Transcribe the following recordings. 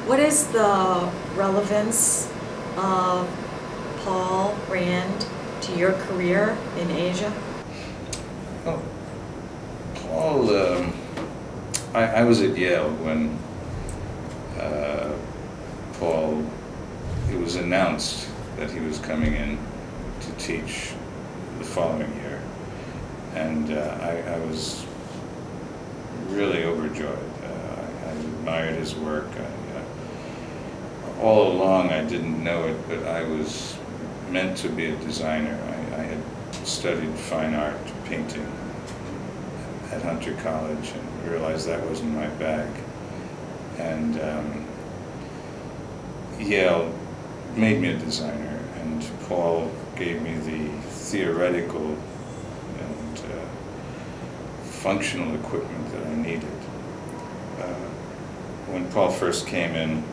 What is the relevance of Paul Rand to your career in Asia? Oh, Paul, I was at Yale when Paul, it was announced that he was coming in to teach the following year. And I was really overjoyed. I admired his work. All along I didn't know it, but I was meant to be a designer. I had studied fine art, painting at Hunter College, and realized that wasn't my bag. And Yale made me a designer, and Paul gave me the theoretical and functional equipment that I needed. When Paul first came in,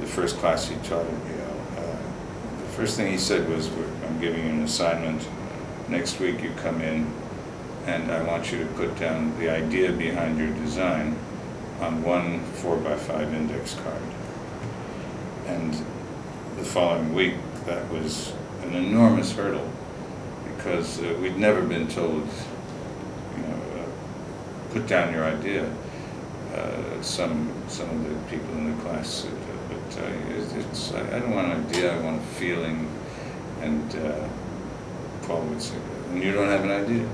the first class he taught at Yale, the first thing he said was, I'm giving you an assignment. Next week you come in and I want you to put down the idea behind your design on one 4x5 index card. And the following week, that was an enormous hurdle because we'd never been told, put down your idea. Some of the people in the class said, I don't want an idea, I want a feeling. And Paul would say, and you don't have an idea.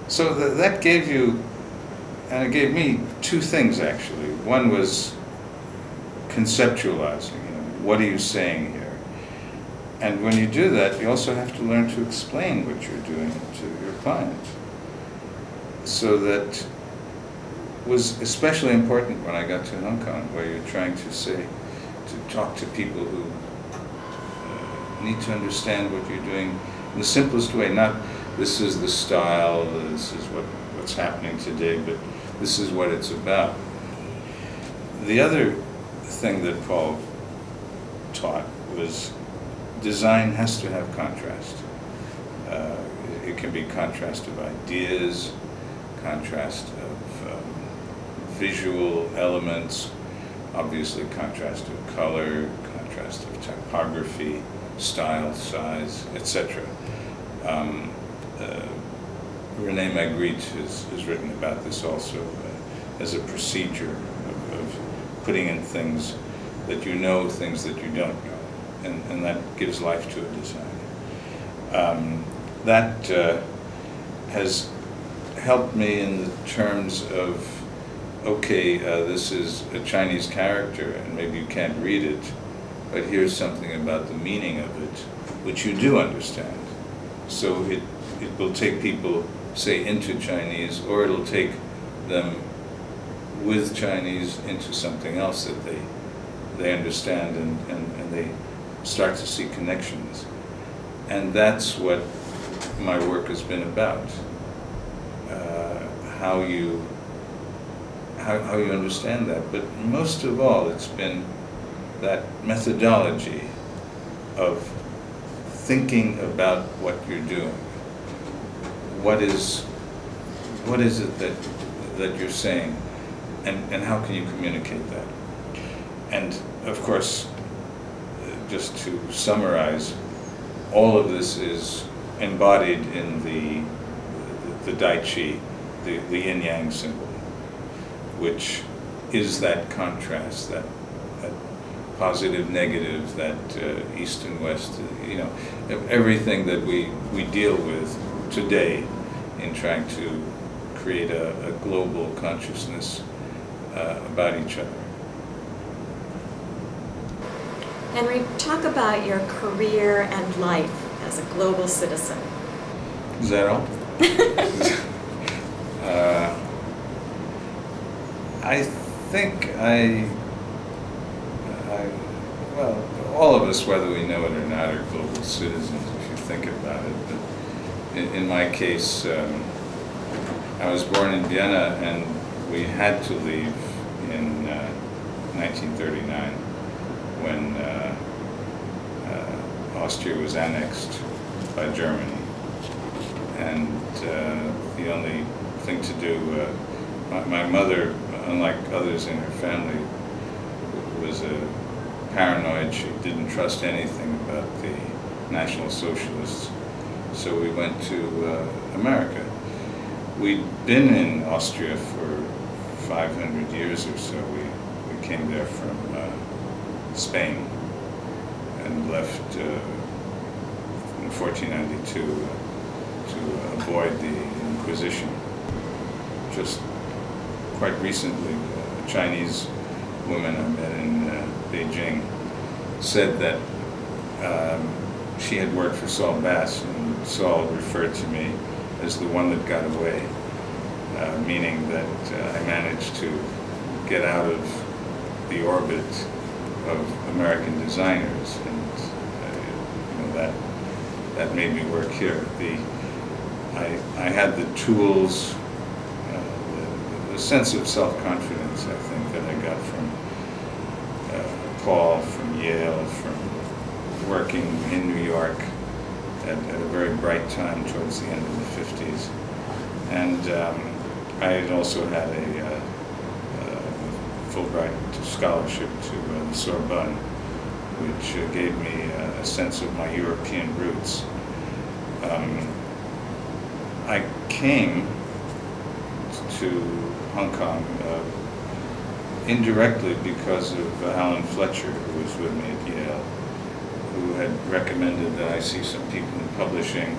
So that gave you, and it gave me two things actually. One was conceptualizing, what are you saying here? And when you do that, you also have to learn to explain what you're doing to your client. So that was especially important when I got to Hong Kong, where you're trying to talk to people who need to understand what you're doing in the simplest way. Not this is the style, this is what's happening today, but this is what it's about. The other thing that Paul taught was design has to have contrast. It can be contrast of ideas, contrast of visual elements, obviously contrast of color, contrast of typography, style, size, etc. René Magritte has written about this also as a procedure of putting in things that you know, things that you don't know, and that gives life to a design. That has helped me in the terms of, okay, this is a Chinese character and maybe you can't read it, but here's something about the meaning of it which you do understand. So it will take people, say, into Chinese, or it'll take them with Chinese into something else that they understand, and they start to see connections. And that's what my work has been about. How you understand that. But most of all, it's been that methodology of thinking about what you're doing. What is it that you're saying, and how can you communicate that? And of course, just to summarize, all of this is embodied in the Dai Chi, the yin-yang symbol, which is that contrast, that positive, negative, that east and west, everything that we deal with today in trying to create a global consciousness about each other. Henry, talk about your career and life as a global citizen. Is that all? I think well, all of us, whether we know it or not, are global citizens if you think about it. But in my case, I was born in Vienna, and we had to leave in 1939 when Austria was annexed by Germany. And the only thing to do, my mother, unlike others in her family, was a paranoid. She didn't trust anything about the National Socialists. So we went to America. We'd been in Austria for 500 years or so. We came there from Spain and left in 1492 to avoid the Inquisition. Just quite recently, a Chinese woman I met in Beijing said that she had worked for Saul Bass, and Saul referred to me as the one that got away, meaning that I managed to get out of the orbit of American designers, and you know, that made me work here. I had the tools, the sense of self-confidence, I think, that I got from Paul, from Yale, from working in New York at a very bright time towards the end of the 50s. And I had also had a Fulbright scholarship to the Sorbonne, which gave me a sense of my European roots. I came to Hong Kong indirectly because of Alan Fletcher, who was with me at Yale, who had recommended that I see some people in publishing.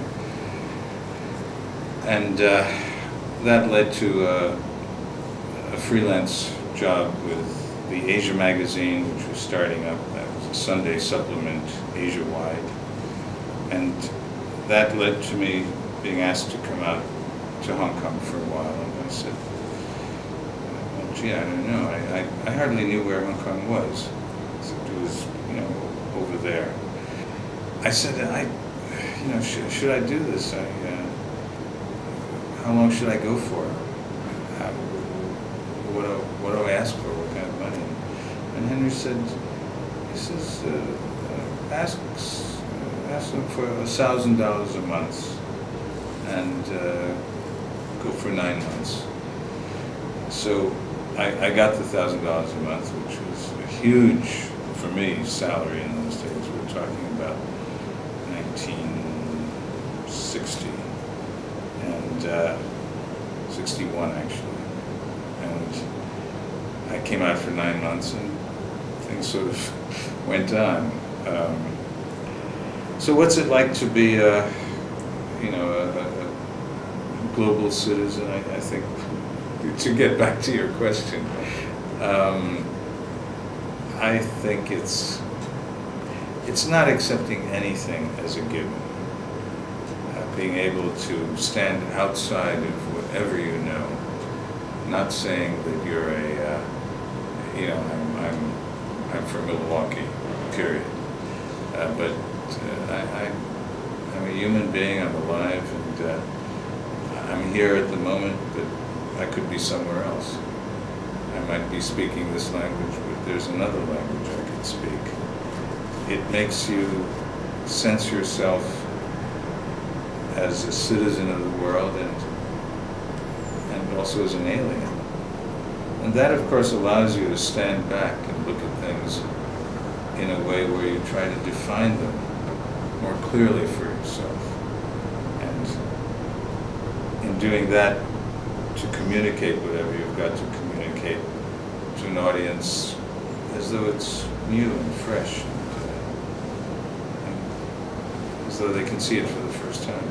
And that led to a freelance job with the Asia magazine, which was starting up. That was a Sunday supplement, Asia-wide. And that led to me being asked to come out to Hong Kong for a while. And I said, well, gee, I don't know. I hardly knew where Hong Kong was. It was, you know, over there. I said, you know, should I do this? How long should I go for? What do I ask for? What kind of money? And Henry said, he says, ask them for $1,000 a month and go for 9 months. So I got the $1,000 a month, which was a huge, for me, salary in those days. We were talking about 1960 and 61 actually. And I came out for 9 months and things sort of went on. So what's it like to be a global citizen? I think, to get back to your question, I think it's not accepting anything as a given. Being able to stand outside of whatever you know, not saying that you're I'm from Milwaukee, period. But I'm a human being, I'm alive, and I'm here at the moment, but I could be somewhere else. I might be speaking this language, but there's another language I could speak. It makes you sense yourself as a citizen of the world and also as an alien. And that, of course, allows you to stand back and look at things in a way where you try to define them more clearly for yourself. And in doing that, to communicate whatever you've got to communicate to an audience as though it's new and fresh, and as though they can see it for the first time.